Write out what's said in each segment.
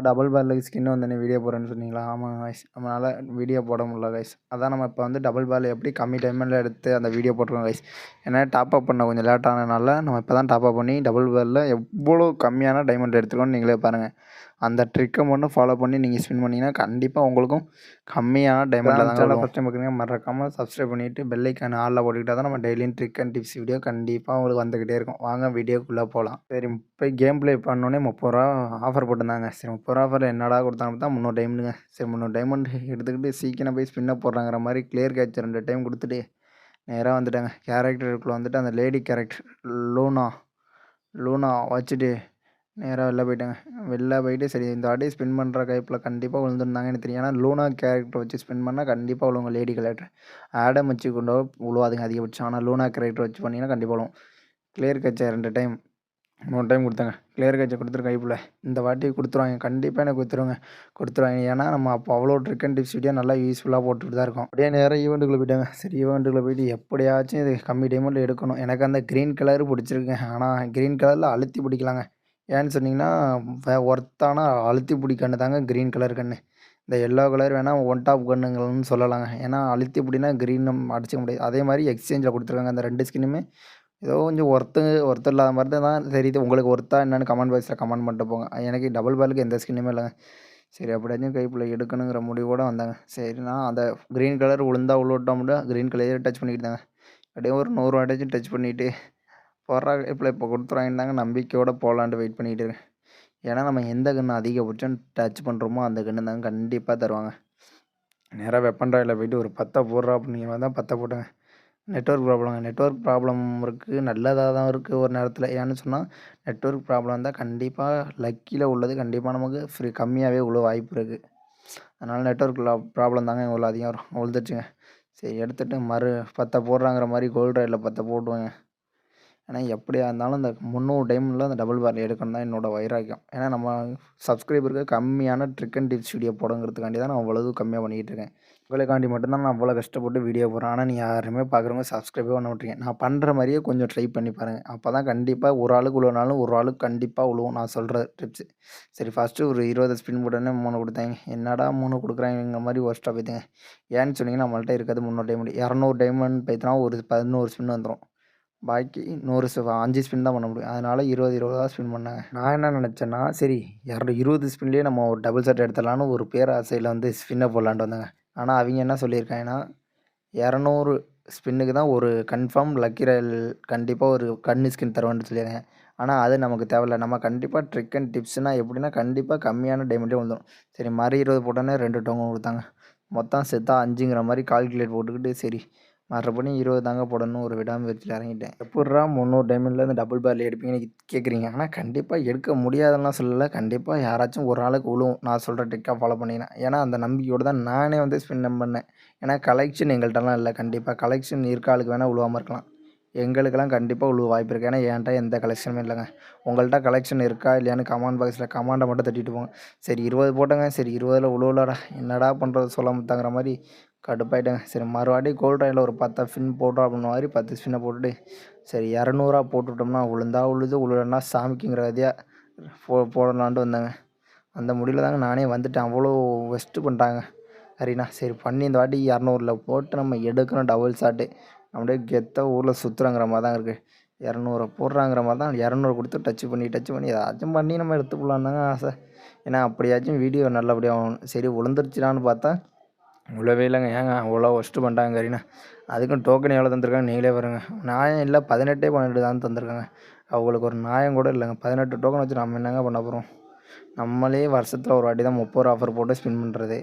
Double barrel skin வந்தோடனே video போடுறேன்னு சொன்னீங்களா? ஆமாங்க காய்ஸ். நம்மளால வீடியோ போட முடியல காய்ஸ். அதான் நம்ம இப்போ வந்து டபுள் பேரல் எப்படி கம்மி டைமில் எடுத்து அந்த வீடியோ போட்டிருக்கோம் காய்ஸ். ஏன்னா டாப் அப் பண்ண கொஞ்சம் லேட் ஆனதுனால நம்ம இப்போ தான் டாப் அப் பண்ணி டபுள் பேரலில் எவ்வளோ கம்மியான டைமண்ட் எடுத்துருக்கோன்னு நீங்களே பாருங்கள். அந்த ட்ரிக்கை மட்டும் ஃபாலோ பண்ணி நீங்கள் ஸ்பின் பண்ணிங்கன்னா கண்டிப்பாக உங்களுக்கும் கம்மியான டைமண்டில் தாங்க வரும். ஃபஸ்ட் டைம் பார்க்குறீங்க மறக்காமல் சப்ஸ்கிரைப் பண்ணிவிட்டு பெல் ஐக்கான் ஆலில் போட்டுக்கிட்டால் தான் நம்ம டெய்லியும் ட்ரிக் அண்ட் டிப்ஸ் வீடியோ கண்டிப்பாக உங்களுக்கு வந்துக்கிட்டே இருக்கும். வாங்க வீடியோக்குள்ளே போகலாம். சரி, இப்போ கேம் ப்ளே பண்ணோன்னே 30 ரூபா ஆஃபர் போட்டிருந்தாங்க. சரி, 30 ரூபா ஆஃபர் என்னடா கொடுத்தாங்க பார்த்தா 300 டைமண்டுங்க. சரி, 300 டைமண்ட் எடுத்துக்கிட்டு சீக்கிரம் போய் ஸ்பின்னை போடுறாங்கிற மாதிரி கிளியர் கேட்ச் 2 டைம் கொடுத்துட்டு நேராக வந்துட்டாங்க. கேரக்டருக்குள்ளே வந்துட்டு அந்த லேடி கேரக்டர் லூனா வச்சுட்டு நேராக வெளில போயிட்டு சரி இந்த வாட்டி ஸ்பின் பண்ணுற கைப்பில் கண்டிப்பாக விழுந்துருந்தாங்க எனக்கு தெரியும். ஏன்னா லூனா கேரக்டர் வச்சு ஸ்பின் பண்ணால் கண்டிப்பாக விழுவுங்க. லேடி கேரக்டர் ஆடம் வச்சு கொண்டு விழுவாதுங்க அதிகபட்சம். ஆனால் லூனா கேரக்டர் வச்சு பண்ணிங்கன்னா கண்டிப்பாக விழுவும். கிளியர் கேட்சை 2 டைம் 3 டைம் கொடுத்தாங்க. கிளியர் கேட்சை கொடுத்துரு கைப்பில் இந்த வாட்டி கொடுத்துருவாங்க. கண்டிப்பாக எனக்கு கொடுத்துருவாங்க. ஏன்னா நம்ம அப்போ அவ்வளோ ட்ரிக் அண்ட் டிப்ஸ் வீடியோ நல்லா யூஸ்ஃபுல்லாக போட்டுட்டு தான் இருக்கோம். அப்படியே நேராக ஈவெண்ட்டுக்குள்ளே போயிட்டாங்க. சரி, ஈவெண்ட்டுக்குள்ளே போயிட்டு எப்படியாச்சும் இது கம்மி டைமில் எடுக்கணும். எனக்கு அந்த க்ரீன் கலர் பிடிச்சிருக்குங்க. ஆனால் க்ரீன் கலரில் அழுத்தி பிடிக்கலாங்க. ஏன்னு சொன்னிங்கன்னா ஒர்த்தான அழுத்தி பிடிக்கன்னு தாங்க க்ரீன் கலர் கன்று. இந்த எல்லோ கலர் வேணால் ஒன் டாப் கன்னுங்கள்னு சொல்லலாங்க. ஏன்னா அழுத்தி பிடினா க்ரீன் அடிச்சிக்க முடியாது. அதே மாதிரி எக்ஸ்சேஞ்சில் கொடுத்துருக்காங்க. அந்த 2 ஸ்கின்னுமே ஏதோ கொஞ்சம் ஒர்த்து இல்லாத மாதிரி தான் தெரியுது. உங்களுக்கு ஒர்த்தா என்னென்னு கமெண்ட் பாக்ஸில் கமெண்ட் பண்ணிட்டு போங்க. எனக்கு டபுள் பேலுக்கு எந்த ஸ்கின்னுமே இல்லைங்க. சரி, அப்படியாச்சும் கைப்பில் எடுக்கணுங்கிற முடிவோடு வந்தாங்க. சரிண்ணா அந்த க்ரீன் கலர் விழுவிட்டோம் முடியும் க்ரீன் கலரே டச் பண்ணிக்கிட்டாங்க. அப்படியே ஒரு 100 வாட்டாச்சும் டச் பண்ணிவிட்டு போடுறா கைப்பில் இப்போ கொடுத்துருவாங்க நம்பிக்கையோடு போகலான்ட்டு வெயிட் பண்ணிகிட்டு இருக்கேன். ஏன்னா நம்ம எந்த கன்று அதிகபட்சம் டச் பண்ணுறோமோ அந்த கன்று தாங்க கண்டிப்பாக தருவாங்க. நேராக வெப்பன் ராயில் போயிட்டு ஒரு 10 போடுறா அப்படிங்கிற மாதிரி தான் 10 போட்டுங்க. நெட்ஒர்க் ப்ராப்ளம் இருக்குது. நல்லதாக தான் இருக்குது ஒரு நேரத்தில். ஏன்னு சொன்னால் நெட்ஒர்க் ப்ராப்ளம் இருந்தால் கண்டிப்பாக லக்கியில் உள்ளது கண்டிப்பாக நமக்கு கம்மியாகவே உள்ள வாய்ப்பு இருக்குது. அதனால் நெட்ஒர்க் ப்ராப்ளம் தாங்க இவ்வளோ அதிகம் வரும். விழுந்துருச்சுங்க. சரி, எடுத்துகிட்டு 10 போடுறாங்கிற மாதிரி கோல்டு ராயில் 10 போடுவேங்க. ஏன்னா எப்படியா இருந்தாலும் இந்த 300 டைமில் அந்த டபுள் பேரல் எடுக்கணும் தான் என்னோடய வைராக்கியம். ஏன்னா நம்ம சப்ஸ்கிரைபருக்கு கம்மியான ட்ரிக் அண்ட் டிப்ஸ் வீடியோ போடுங்கிறதுக்காண்டி தான் நான் அவ்வளவு கம்மியாக பண்ணிக்கிட்டு இருக்கேன். உங்களுக்காண்டி மட்டும்தான் நான் அவ்வளோ கஷ்டப்பட்டு வீடியோ போடுறேன். ஆனால் நீங்கள் யாருமே பார்க்குறவங்க சப்ஸ்கிரைபே பண்ண விட்றீங்க. நான் பண்ணுற மாதிரியே கொஞ்சம் ட்ரை பண்ணி பாருங்கள். அப்போ தான் கண்டிப்பாக ஒரு ஆளுக்கு உழுவுனாலும் ஒரு ஆளுக்கு கண்டிப்பாக உழுவும் நான் சொல்கிற டிப்ஸு. சரி, ஃபஸ்ட்டு ஒரு 20 ஸ்பின் போட்டோன்னே 3 கொடுத்தாங்க. என்னடா 3 கொடுக்குறாங்க மாதிரி ஒர்ஸ்ட்டாக போய்த்துங்க. ஏன்னு சொன்னீங்கன்னா நம்மள்ட்ட இருக்கிறது 300 டைமண்ட். 200 டைமண்ட் போய்த்துனா ஒரு 11 ஸ்பின் வந்துடும். பாக்கி 5 ஸ்பின் தான் பண்ண முடியும். அதனால் 20 தான் ஸ்பின் பண்ணாங்க. நான் என்ன நினச்சேன்னா சரி 20 ஸ்பின்லேயே நம்ம ஒரு டபுள் செட் எடுத்துடலான்னு ஒரு பேராசையில் வந்து ஸ்பின்னை போடலான்ட்டு வந்தாங்க. ஆனால் அவங்க என்ன சொல்லியிருக்காங்கன்னா 200 ஸ்பின்னுக்கு தான் ஒரு கன்ஃபார்ம் லக்கி ராயல் கண்டிப்பாக ஒரு கன்னு ஸ்கின் தருவான்னு சொல்லியிருக்காங்க. ஆனால் அது நமக்கு தேவையில்ல. நம்ம கண்டிப்பாக ட்ரிக் அண்ட் டிப்ஸ்னால் எப்படின்னா கண்டிப்பாக கம்மியான டைமண்டே வந்துடும். சரி, 20 போட்டோன்னே 2 டோக்கன் கொடுத்தாங்க. மொத்தம் சேர்த்தா 5ங்கிற மாதிரி கால்குலேட் போட்டுக்கிட்டு சரி மறுபடியும் 20 தாங்க போடணும் ஒரு விடாமுயற்சியில் இறங்கிட்டேன். எப்பட்றா 300 டைமண்டில் இந்த டபுள் பேரல் எடுப்பீங்கன்னு கேட்குறீங்க. ஆனால் கண்டிப்பாக எடுக்க முடியாதுலாம் சொல்லலை. கண்டிப்பாக யாராச்சும் ஒரு ஆளுக்கு விழுவும் நான் சொல்கிற ட்ரிக்காக ஃபாலோ பண்ணிங்கன்னா. ஏன்னா அந்த நம்பிக்கையோடு தான் நானே வந்து ஸ்பின் பண்ணேன். ஏன்னா கலெக்ஷன் எங்கள்கிட்டலாம் இல்லை. கண்டிப்பாக கலெக்ஷன் இருக்க ஆளுக்கு வேணால் விழுவாமல் இருக்கலாம். எங்களுக்கெல்லாம் கண்டிப்பாக விழுவ வாய்ப்பு இருக்குது. ஏன்னா என்கிட்ட எந்த கலெக்ஷனுமே இல்லைங்க. உங்கள்கிட்ட கலெக்ஷன் இருக்கா இல்லையான்னு கமெண்ட் பாக்ஸில் கமெண்டை மட்டும் தட்டிட்டு போங்க. சரி, 20 போட்டேங்க. சரி, 20ல் விழுவலடா என்னடா பண்ணுறது சொல்லாமத்தாங்கிற மாதிரி கடுப்பாயிட்டேங்க. சரி, மறுவாட்டி கோல்ட் ராயில் ஒரு 10 ஸ்பின் போட்டோம் அப்படின்ற மாதிரி 10 ஸ்பின்னை போட்டுட்டு சரி 200 போட்டுவிட்டோம்னா விழுலன்னா சாமிக்குங்கிற கதையாக போடலான்ட்டு வந்தாங்க. அந்த முடிவில் தாங்க நானே வந்துட்டேன். அவ்வளோ வெஸ்ட்டு பண்ணிட்டாங்க சரிண்ணா. சரி, பண்ணி இந்த வாட்டி 200ல் போட்டு நம்ம எடுக்கணும் டபுள் ஷாட்டு. அப்படியே கெத்தாக ஊரில் சுற்றுறாங்கிற மாதிரி தான் இருக்குது. 200 போடுறாங்கிற மாதிரி தான் 200 கொடுத்து டச் பண்ணி ஏதாச்சும் பண்ணி நம்ம எடுத்துக்கலான்னு தாங்க ஆசை. ஏன்னா அப்படியாச்சும் வீடியோ நல்லபடியாக ஆகணும். சரி, விழுந்துருச்சுடான்னு பார்த்தா விழவே இல்லைங்க. ஏங்க அவ்வளோ ஒஸ்ட்டு பண்ணிட்டாங்க கரீனா. அதுக்கும் டோக்கன் எவ்வளோ தந்திருக்காங்க நீங்களே பாருங்க. நியாயம் இல்லை, 18 12 தான் தந்திருக்காங்க. அவங்களுக்கு ஒரு நியாயம் கூட இல்லைங்க. 18 டோக்கன் வச்சு நம்ம என்னங்க பண்ண போகிறோம்? நம்மளே வருஷத்தில் ஒரு வாட்டி தான் 30 ரூபா ஆஃபர் போட்டு ஸ்பின் பண்ணுறது.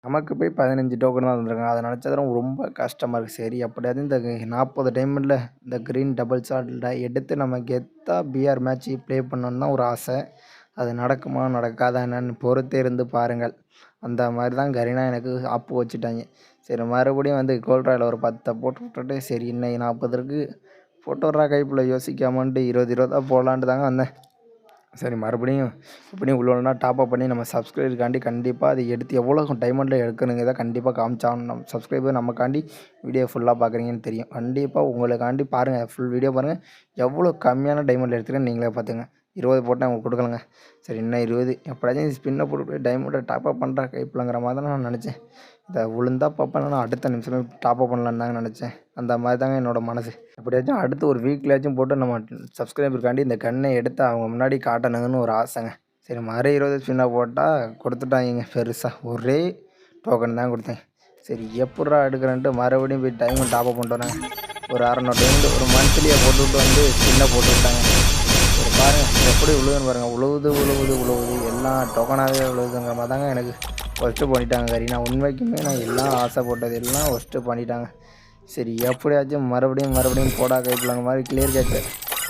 நமக்கு போய் 15 டோக்கன் தான் தந்திருக்காங்க. அதை நினச்சதும் ரொம்ப கஷ்டமாக இருக்குது. சரி, அப்படியாவது இந்த 40 டைமண்டில் இந்த க்ரீன் டபுள் ஷாட்டில் எடுத்து நம்ம கெத்தாக பிஆர் மேட்ச் ப்ளே பண்ணணுன்னு தான் ஒரு ஆசை. அது நடக்குமா நடக்காதா என்னன்னு பொறுத்தே இருந்து பாருங்கள். அந்த மாதிரி தான் கரீனா எனக்கு ஆப்பு வச்சுட்டாங்க. சரி, மறுபடியும் வந்து கோல்ட் ராயில் ஒரு 10 போட்டு விட்டுட்டு சரி இன்னைக்கு 40 போட்டு விட்றா கைப்பில் யோசிக்காமன்ட்டு 20 தான் போடலான்ட்டு தாங்க வந்தேன். சரி, மறுபடியும் எப்படியும் உள்ளனா டாப் அப் பண்ணி நம்ம சப்ஸ்கிரைபருக்காண்டி கண்டிப்பாக அதை எடுத்து எவ்வளோ டைமண்டில் எடுக்கணுங்கிறத கண்டிப்பாக காமிச்சாகணும். நம்ம சப்ஸ்கிரைபர் நமக்காண்டி வீடியோ ஃபுல்லாக பார்க்குறீங்கன்னு தெரியும். கண்டிப்பாக உங்களுக்காண்டி பாருங்கள், ஃபுல் வீடியோ பாருங்கள். எவ்வளோ கம்மியான டைமண்டில் எடுத்துருக்கேன்னு நீங்களே பார்த்துங்க. 20 போட்டேன் அவங்களுக்கு கொடுக்கலங்க. சரி இன்னும் 20 எப்படியாச்சும் ஸ்பின்னை போட்டு டைமண்டை டாப்அப் பண்ணுறா கைப்பிள்ளைங்கிற மாதிரி தான் நான் நினச்சேன். இதை விழுந்தா பார்ப்பேன் அடுத்த நிமிஷமே டாப்அப் பண்ணலான்னு தாங்க நினச்சேன். அந்த மாதிரி தாங்க என்னோடய மனசு. எப்படியாச்சும் அடுத்து ஒரு வீக்லேயாச்சும் போட்டு நம்ம சப்ஸ்கிரைபருக்காண்டி இந்த கன்னை எடுத்து அவங்க முன்னாடி காட்டணுங்கன்னு ஒரு ஆசைங்க. சரி மறு 20 ஸ்பின்னாக போட்டால் கொடுத்துட்டாங்க பெருசாக. ஒரே டோக்கன் தான் கொடுத்தேன். சரி எப்பட்றா எடுக்கிறேன்ட்டு மறுபடியும் போய் டைமும் டாப்அப் பண்ணிட்டு வராங்க. ஒரு 600 டைமண்ட் ஒரு மந்த்லியை போட்டுவிட்டு வந்து ஸ்பின்னை போட்டு விட்டாங்க. சரி பாருங்கள் எப்படி உழுதுன்னு பாருங்கள். உழுவுது எல்லாம் டோக்கனாகவே உழுவுதுங்கிற மாதிரி தாங்க எனக்கு ஒஸ்ட்டு பண்ணிட்டாங்க கரீனா. உண்மைக்குமே நான் எல்லாம் ஆசை போட்டது எல்லாம் ஒஸ்ட்டு பண்ணிட்டாங்க. சரி எப்படியாச்சும் மறுபடியும் போடா கைப்பிள்ளைங்க மாதிரி கிளியர் கேட்டு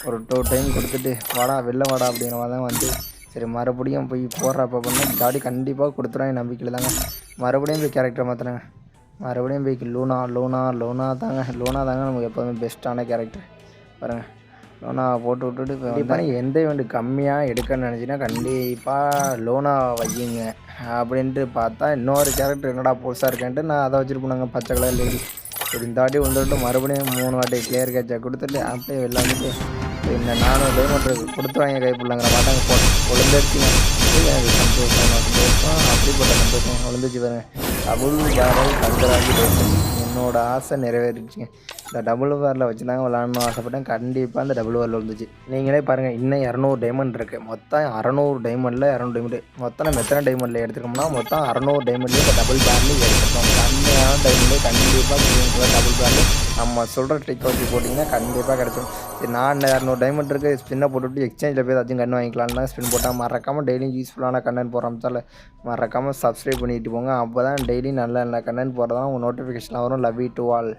ஒரு 2 டைம் கொடுத்துட்டு வாடா வெளில வாடா அப்படிங்கிற மாதிரி தான் வந்து சரி மறுபடியும் போய் போடுறப்ப பண்ணால் ஜாடி கண்டிப்பாக கொடுத்துருவாங்க நம்பிக்கையில் தாங்க. மறுபடியும் போய் கேரக்டரை மாற்றுறாங்க. மறுபடியும் போய் லூனா தாங்க நமக்கு எப்போதுமே பெஸ்ட்டான கேரக்டர். பாருங்கள் லோனா போட்டு விட்டுட்டு இப்போ கண்டிப்பாக எந்த இவெண்ட் கம்மியாக எடுக்கணும்னு நினச்சின்னா கண்டிப்பாக லோனா வையுங்க. அப்படின்ட்டு பார்த்தா இன்னொரு கேரக்டர் என்னடா புதுசாக இருக்கேன்ட்டு நான் அதை வச்சுருப்பேனாங்க பச்சை கலர் லேடி. சரி இந்த வாட்டி வந்துட்டு மறுபடியும் 3 வாட்டி கிளியர் கேட்சை கொடுத்துட்டு அப்படியே வெளில வந்துட்டு இந்த 400 டைமண்ட் கொடுத்துருவாங்க கைப்பிள்ளைங்கிற மாதிரி தாங்க விழுந்துருச்சுங்க. எனக்கு சந்தோஷம் அப்படிப்பட்ட சந்தோஷம் விழுந்துச்சு பாருங்க. டபுள் பேரல் கங்கராஜுலேஷன் என்னோடய ஆசை நிறைவேறிடுச்சுங்க. இந்த டபுள் பேரில் வச்சு தாங்க விளாடணும்னு ஆசைப்பட்டேன். கண்டிப்பாக அந்த டபுள் பேரில் வந்துச்சு. நீங்களே பாருங்கள் இன்னும் 200 டைமண்ட் இருக்குது. மொத்தம் 600 டைமண்டில் 200 டைமண்ட் மொத்தம் நம்ம எத்தனை டைமண்டில் எடுத்துக்கோம்னா மொத்தம் 600 டைமண்ட்லேயும் இந்த டபுள் பேரில் எடுத்துக்கோம். கம்மியான டைம்லேயே கண்டிப்பாக டபுள் பேரில் நம்ம சொல்கிற ட்ரிக் வச்சு போட்டிங்கன்னா கண்டிப்பாக கிடச்சிடும். சரி நான் 200 டைமண்ட் இருக்குது ஸ்பின்னை போட்டுவிட்டு எக்ஸ்சேஞ்சில் போய் ஏதாச்சும் கன்று வாங்கிக்கலாம்னா ஸ்பின் போட்டால் மறக்காமல் டெய்லியும் யூஸ்ஃபுல்லான கண்டென்ட் போகிற அம்சால் மறக்காமல் சப்ஸ்கிரைப் பண்ணிட்டு போங்க. அப்போ தான் டெய்லி நல்ல கண்டென்ட் போகிறதா உங்கள் நோட்டிஃபிகேஷன் வரும். Love you to all.